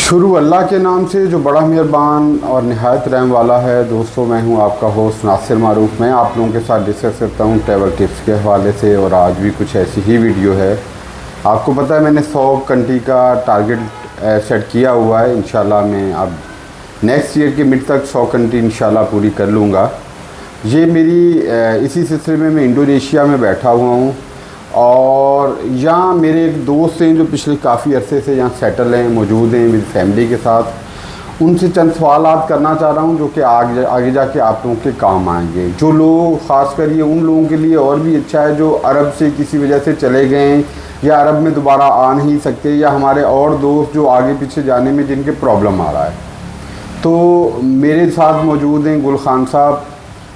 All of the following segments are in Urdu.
شروع اللہ کے نام سے جو بڑا مہربان اور نہایت رحم والا ہے۔ دوستوں، میں ہوں آپ کا ہوسٹ ناصر معروف۔ میں آپ لوگوں کے ساتھ ڈسکس کرتا ہوں ٹریول ٹپس کے حوالے سے، اور آج بھی کچھ ایسی ہی ویڈیو ہے۔ آپ کو پتہ ہے میں نے 100 کنٹری کا ٹارگٹ سیٹ کیا ہوا ہے۔ انشاءاللہ میں اب نیکسٹ ایئر کے مڈ تک 100 کنٹری انشاءاللہ پوری کر لوں گا۔ یہ میری اسی سلسلے میں انڈونیشیا میں بیٹھا ہوا ہوں، اور یہاں میرے ایک دوست ہیں جو پچھلے کافی عرصے سے یہاں سیٹل ہیں، موجود ہیں میری فیملی کے ساتھ۔ ان سے چند سوالات کرنا چاہ رہا ہوں جو کہ آگے جا کے آپ لوگوں کے کام آئیں گے۔ جو لوگ خاص کر یہ ان لوگوں کے لیے اور بھی اچھا ہے جو عرب سے کسی وجہ سے چلے گئے ہیں یا عرب میں دوبارہ آ نہیں سکتے، یا ہمارے اور دوست جو آگے پیچھے جانے میں جن کے پرابلم آ رہا ہے۔ تو میرے ساتھ موجود ہیں گل خان صاحب۔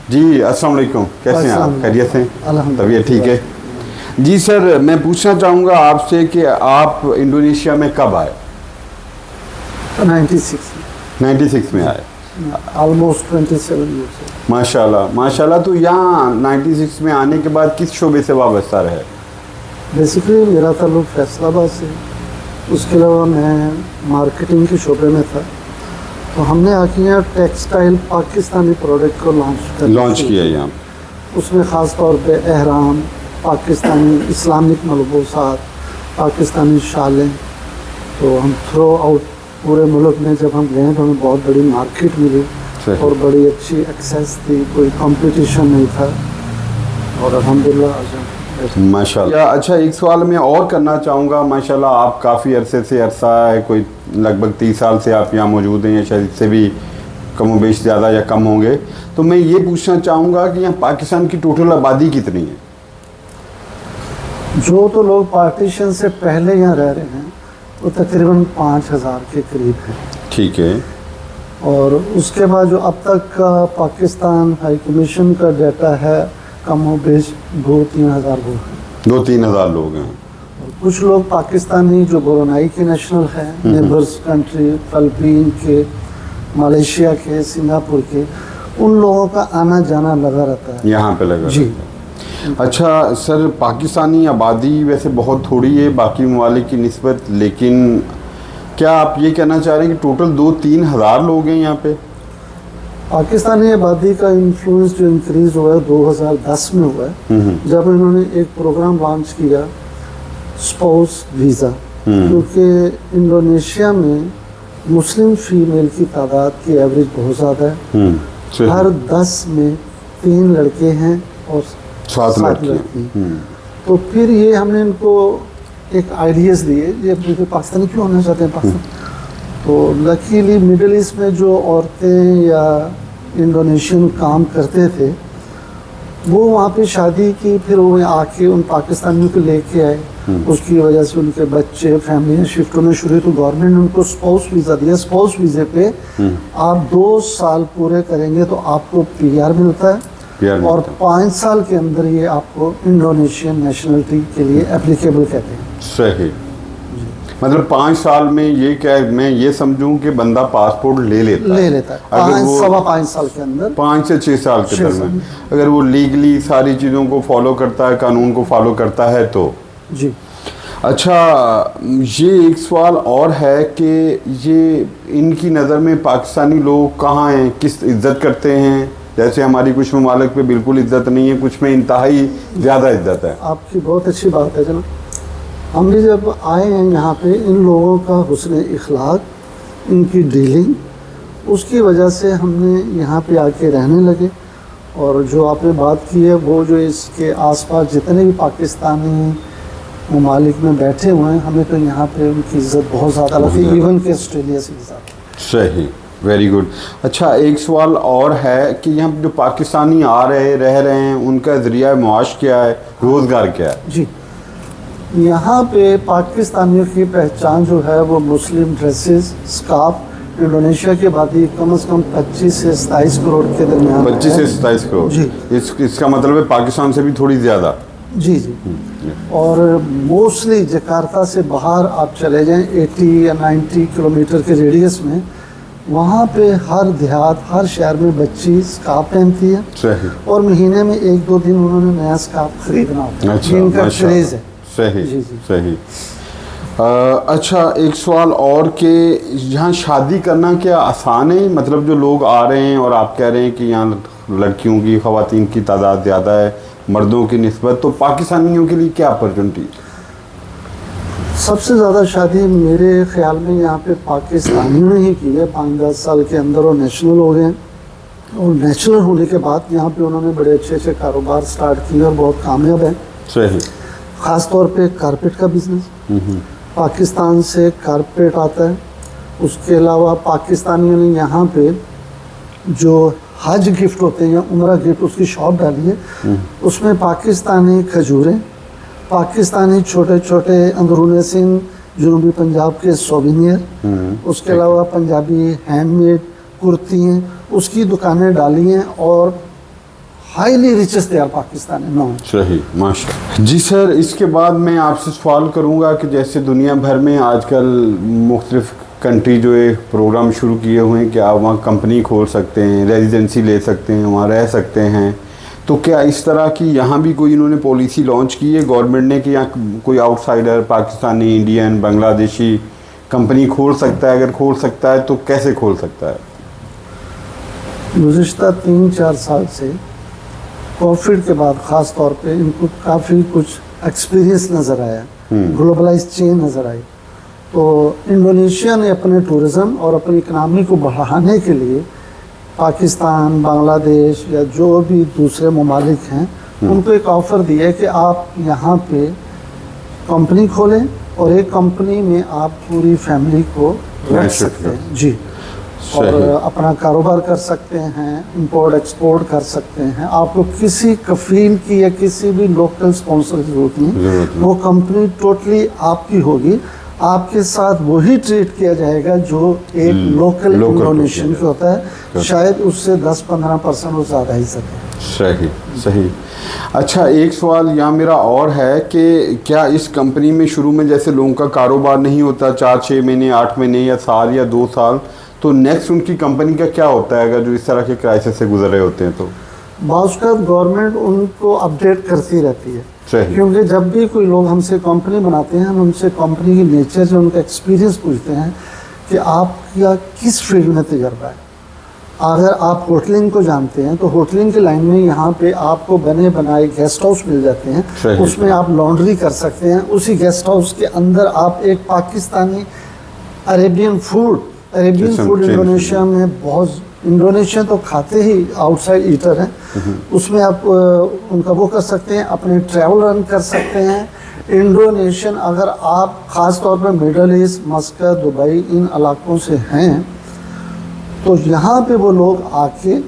جی السلام علیکم، کیسے ہیں آپ؟ خیریت سے؟ طبیعت ٹھیک ہے؟ جی سر، میں پوچھنا چاہوں گا آپ سے کہ آپ انڈونیشیا میں کب آئے؟ 96 میں آئے، آلموسٹ 27 ایئرس۔ ماشاء اللہ ماشاء اللہ۔ تو یہاں 96 میں آنے کے بعد کس شعبے سے وابستہ رہے؟ بیسیکلی میرا تعلق فیصل آباد سے، اس کے علاوہ میں مارکیٹنگ کے شعبے میں تھا۔ تو ہم نے آ کے یہاں ٹیکسٹائل پاکستانی پروڈکٹ کو لانچ کیا یہاں۔ اس میں خاص طور پہ احرام، پاکستانی اسلامک ملبوسات، پاکستانی شالیں۔ تو ہم تھرو آؤٹ پورے ملک میں جب ہم گئے تو ہمیں بہت بڑی مارکیٹ ملی اور بڑی اچھی ایکسیس تھی، کوئی کمپٹیشن نہیں تھا، اور الحمدللہ ماشاء اللہ۔ اچھا، ایک سوال میں اور کرنا چاہوں گا۔ ماشاء اللہ آپ کافی عرصے سے عرصہ ہے، کوئی لگ بھگ 30 سال سے آپ یہاں موجود ہیں، یا شاید اس سے بھی کم و بیش زیادہ یا کم ہوں گے۔ تو میں یہ پوچھنا چاہوں گا کہ یہاں پاکستان کی ٹوٹل آبادی کتنی ہے؟ جو تو لوگ پارٹیشن سے پہلے یہاں رہ رہے ہیں وہ تقریباً 5000 کے قریب ہیں۔ ٹھیک ہے۔ اور اس کے بعد جو اب تک کا پاکستان ہائی کمیشن کا ڈیٹا ہے، کم و بیش 2-3 ہزار لوگ ہیں۔ 2-3 ہزار لوگ ہیں۔ اور کچھ لوگ پاکستانی جو برونائی کے نیشنل ہیں، نیبرز کنٹری، فلپین کے، ملیشیا کے، سنگاپور کے، ان لوگوں کا آنا جانا لگا رہتا ہے یہاں پہ لگا جی۔ رہتا ہے۔ اچھا سر، پاکستانی آبادی ویسے بہت تھوڑی ہے باقی ممالک کی نسبت، لیکن کیا آپ یہ کہنا چاہ رہے ہیں کہ ٹوٹل 2-3 ہزار لوگ ہیں یہاں پہ؟ پاکستانی آبادی کا انفلوئنس جو انکریز ہوا ہے 2010 میں ہوا ہے، جب انہوں نے ایک پروگرام لانچ کیا اسپاؤس ویزا، کیونکہ انڈونیشیا میں مسلم فیمیل کی تعداد کی ایوریج بہت زیادہ ہے۔ ہر 10 میں 3 لڑکے ہیں اور 7 لڑکی۔ تو پھر یہ ہم نے ان کو ایک آئیڈیاز دیے، یہ پاکستانی کیوں ہونا چاہتے ہیں پاکستان؟ تو لکیلی مڈل ایسٹ میں جو عورتیں یا انڈونیشین کام کرتے تھے وہ وہاں پہ شادی کی، پھر وہ آ کے ان پاکستانیوں کو لے کے آئے، اس کی وجہ سے ان کے بچے فیملیاں شفٹ ہونے شروع ہوئی، تو گورنمنٹ نے ان کو اسپاؤس ویزا دیا۔ اسپاؤس ویزے پہ آپ 2 سال پورے کریں گے تو آپ کو PR ملتا ہے، اور 5 سال کے اندر یہ آپ کو انڈونیشین نیشنلٹی کے لیے اپلیکیبل کہتے ہیں۔ صحیح۔ مطلب 5 سال میں یہ کہ میں یہ سمجھوں کہ بندہ پاسپورٹ لے لیتا ہے 5 سال کے اندر، 5 سے 6 سال کے درمیان، اگر وہ لیگلی ساری چیزوں کو فالو کرتا ہے، قانون کو فالو کرتا ہے تو جی۔ اچھا، یہ ایک سوال اور ہے کہ یہ ان کی نظر میں پاکستانی لوگ کہاں ہیں، کس عزت کرتے ہیں؟ جیسے ہماری کچھ ممالک پہ بالکل عزت نہیں ہے، کچھ میں انتہائی زیادہ عزت ہے۔ آپ کی بہت اچھی بات ہے جناب۔ ہم بھی جب آئے ہیں یہاں پہ، ان لوگوں کا حسن اخلاق، ان کی ڈیلنگ، اس کی وجہ سے ہم نے یہاں پہ آ کے رہنے لگے۔ اور جو آپ نے بات کی ہے وہ جو اس کے آس پاس جتنے بھی پاکستانی ممالک میں بیٹھے ہوئے ہیں، ہمیں تو یہاں پہ ان کی عزت بہت زیادہ لگتی ہے، ایون کہ آسٹریلیا سے بھی زیادہ۔ صحیح، ویری گڈ۔ اچھا، ایک سوال اور ہے کہ یہاں جو پاکستانی آ رہ رہے ہیں ان کا ذریعہ معاش کیا ہے، روزگار کیا ہے؟ جی، یہاں پہ پاکستانیوں کی پہچان جو ہے وہ مسلم ڈریسز، اسکارف۔ انڈونیشیا کی آبادی کم از کم 25 سے 27 کروڑ کے درمیان 25 سے 27 کروڑ جی۔ اس کا مطلب ہے پاکستان سے بھی تھوڑی زیادہ۔ جی جی۔ اور موسٹلی جکارتا سے باہر آپ چلے جائیں 80 یا 90 کلومیٹر کے ریڈیس میں، وہاں پہ ہر دیہات، ہر شہر میں بچی اسکارف پہنتی ہے، صحیح، اور مہینے میں 1-2 دن انہوں نے نیا اسکارف خریدنا ہوتا ہے، ان کا کریز ہے۔ صحیح جی جی۔ صحیح۔ اچھا ایک سوال اور کہ یہاں شادی کرنا کیا آسان ہے؟ مطلب جو لوگ آ رہے ہیں اور آپ کہہ رہے ہیں کہ یہاں لڑکیوں کی خواتین کی تعداد زیادہ ہے مردوں کی نسبت، تو پاکستانیوں کے لیے کیا اپرچونٹی؟ سب سے زیادہ شادی میرے خیال میں یہاں پہ پاکستانیوں نے ہی کی ہے 5-10 سال کے اندر، اور نیشنل ہو گئے ہیں، اور نیشنل ہونے کے بعد یہاں پہ انہوں نے بڑے اچھے اچھے کاروبار سٹارٹ کیے اور بہت کامیاب ہیں. صحیح. خاص طور پہ کارپیٹ کا بزنس، پاکستان سے کارپیٹ آتا ہے. اس کے علاوہ پاکستانیوں نے یہاں پہ جو حج گفٹ ہوتے ہیں یا عمرہ گفٹ، اس کی شاپ ڈالی ہے. اس میں پاکستانی کھجوریں، پاکستانی چھوٹے چھوٹے اندرون سندھ جنوبی پنجاب کے سووینئر، اس کے علاوہ پنجابی ہینڈ میڈ کرتیاں، اس کی دکانیں ڈالی ہیں، اور ہائیلی ریچسٹ دیار پاکستانی نام. صحیح، ماشاء اللہ. جی سر، اس کے بعد میں آپ سے سوال کروں گا کہ جیسے دنیا بھر میں آج کل مختلف کنٹری جو ہے پروگرام شروع کیے ہوئے ہیں کہ آپ وہاں کمپنی کھول سکتے ہیں، ریزیڈنسی لے سکتے ہیں، وہاں رہ سکتے ہیں، تو کیا اس طرح کی یہاں بھی کوئی انہوں نے پالیسی لانچ کی ہے گورنمنٹ نے کہ یہاں کوئی آؤٹ سائڈر پاکستانی، انڈین، بنگلہ دیشی کمپنی کھول سکتا ہے؟ اگر کھول سکتا ہے تو کیسے کھول سکتا ہے؟ گزشتہ 3-4 سال سے کووڈ کے بعد خاص طور پہ ان کو کافی کچھ ایکسپیرینس نظر آیا، گلوبلائز چین نظر آئی. تو انڈونیشیا نے اپنے ٹورزم اور اپنی اکنامی کو بڑھانے کے لیے پاکستان، بنگلہ دیش یا جو بھی دوسرے ممالک ہیں ان کو ایک آفر دیا ہے کہ آپ یہاں پہ کمپنی کھولیں اور ایک کمپنی میں آپ پوری فیملی کو رکھ سکتے ہیں. جی، اور اپنا کاروبار کر سکتے ہیں، امپورٹ ایکسپورٹ کر سکتے ہیں. آپ کو کسی کفیل کی یا کسی بھی لوکل اسپانسر کی ضرورت نہیں. وہ کمپنی ٹوٹلی آپ کی ہوگی. آپ کے ساتھ وہی ٹریٹ کیا جائے گا جو ایک لوکل انڈونیشین کا ہوتا ہے، شاید اس سے 10-15% وہ زیادہ ہی سکے. صحیح صحیح. اچھا ایک سوال یہاں میرا اور ہے کہ کیا اس کمپنی میں شروع میں جیسے لوگوں کا کاروبار نہیں ہوتا 4-6 مہینے 8 مہینے یا سال یا 2 سال، تو نیکسٹ ان کی کمپنی کا کیا ہوتا ہے اگر جو اس طرح کے کرائسس سے گزر رہے ہوتے ہیں؟ تو بعض اوقات گورنمنٹ ان کو اپڈیٹ کرتی رہتی ہے. صحیح. کیونکہ جب بھی کوئی لوگ ہم سے کمپنی بناتے ہیں، ہم ان سے کمپنی کی نیچر سے ان کا ایکسپیرینس پوچھتے ہیں کہ آپ کا کس فیلڈ میں تجربہ ہے. اگر آپ ہوٹلنگ کو جانتے ہیں تو ہوٹلنگ کی لائن میں یہاں پہ آپ کو بنے بنائے گیسٹ ہاؤس مل جاتے ہیں. صحیح. اس میں آپ لانڈری کر سکتے ہیں. اسی گیسٹ ہاؤس کے اندر آپ ایک پاکستانی عربین فوڈ انڈونیشیا میں بہت، انڈونیشیا تو کھاتے ہی آؤٹ سائڈ ایٹر ہیں، اس میں آپ ان کا وہ کر سکتے ہیں، اپنے ٹریول رن کر سکتے ہیں. انڈونیشین اگر آپ خاص طور پر مڈل ایسٹ، مسقط، دبئی ان علاقوں سے ہیں تو یہاں پہ وہ لوگ آ کے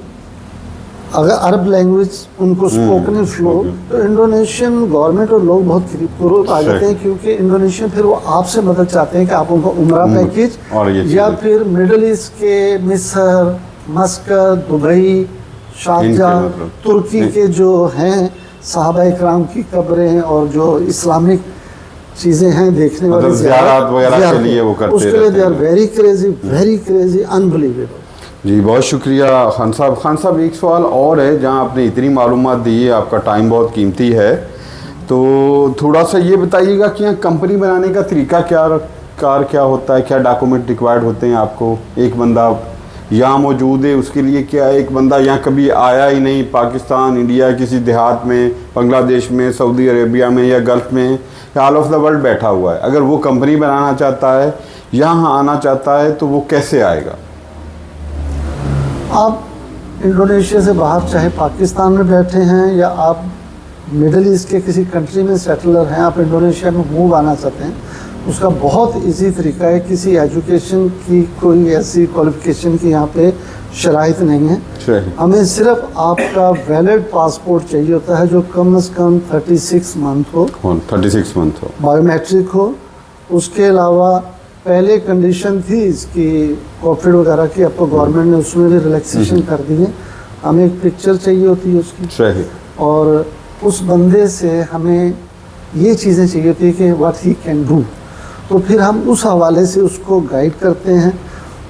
اگر عرب لینگویج ان کو اسپوکن فلو، تو انڈونیشین گورنمنٹ اور لوگ بہت قریب آ جاتے ہیں، کیونکہ انڈونیشین پھر وہ آپ سے مدد چاہتے ہیں کہ آپ ان کو عمرہ پیکیج یا پھر مڈل ایسٹ کے مصر، مسقط، دبئی، شارجہ، ترکی کے جو ہیں صحابہ اکرام کی قبریں اور جو اسلامک چیزیں ہیں دیکھنے والی زیارات وغیرہ کے لیے وہ کرتے ہیں، اس کے لیے they are very crazy unbelievable. جی بہت شکریہ خان صاحب. خان صاحب ایک سوال اور ہے، جہاں آپ نے اتنی معلومات دی ہے، آپ کا ٹائم بہت قیمتی ہے، تو تھوڑا سا یہ بتائیے گا کہ یہاں کمپنی بنانے کا طریقہ کیا ہوتا ہے؟ کیا ڈاکومنٹ ریکوائرڈ ہوتے ہیں آپ کو؟ ایک بندہ یہاں موجود ہے، اس کے لیے کیا ایک بندہ یہاں کبھی آیا ہی نہیں، پاکستان، انڈیا، کسی دیہات میں، بنگلہ دیش میں، سعودی عربیہ میں یا گلف میں یا آل آف دا ورلڈ بیٹھا ہوا ہے، اگر وہ کمپنی بنانا چاہتا ہے، یہاں آنا چاہتا ہے، تو وہ کیسے آئے گا؟ آپ انڈونیشیا سے باہر چاہے پاکستان میں بیٹھے ہیں یا آپ مڈل ایسٹ کے کسی کنٹری میں سیٹلر ہیں، آپ انڈونیشیا میں موو آنا چاہتے ہیں، اس کا بہت ایزی طریقہ ہے. کسی ایجوکیشن کی کوئی ایسی کوالیفیکیشن کی یہاں پہ شرائط نہیں ہے. ہمیں صرف آپ کا ویلڈ پاسپورٹ چاہیے ہوتا ہے جو کم از کم 36 منتھ ہو، بایو میٹرک ہو. اس کے علاوہ پہلے کنڈیشن تھی اس کی کووڈ وغیرہ کی، اب تو گورنمنٹ نے اس میں بھی ریلیکسیشن کر دی ہے. ہمیں ایک پکچر چاہیے ہوتی ہے اس کی، اور اس بندے سے ہمیں یہ چیزیں چاہیے ہوتی ہے کہ واٹ ہی کین ڈو. تو پھر ہم اس حوالے سے اس کو گائیڈ کرتے ہیں.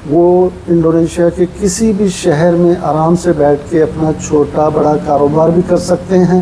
وہ انڈونیشیا کے کسی بھی شہر میں آرام سے بیٹھ کے اپنا چھوٹا بڑا کاروبار بھی کر سکتے ہیں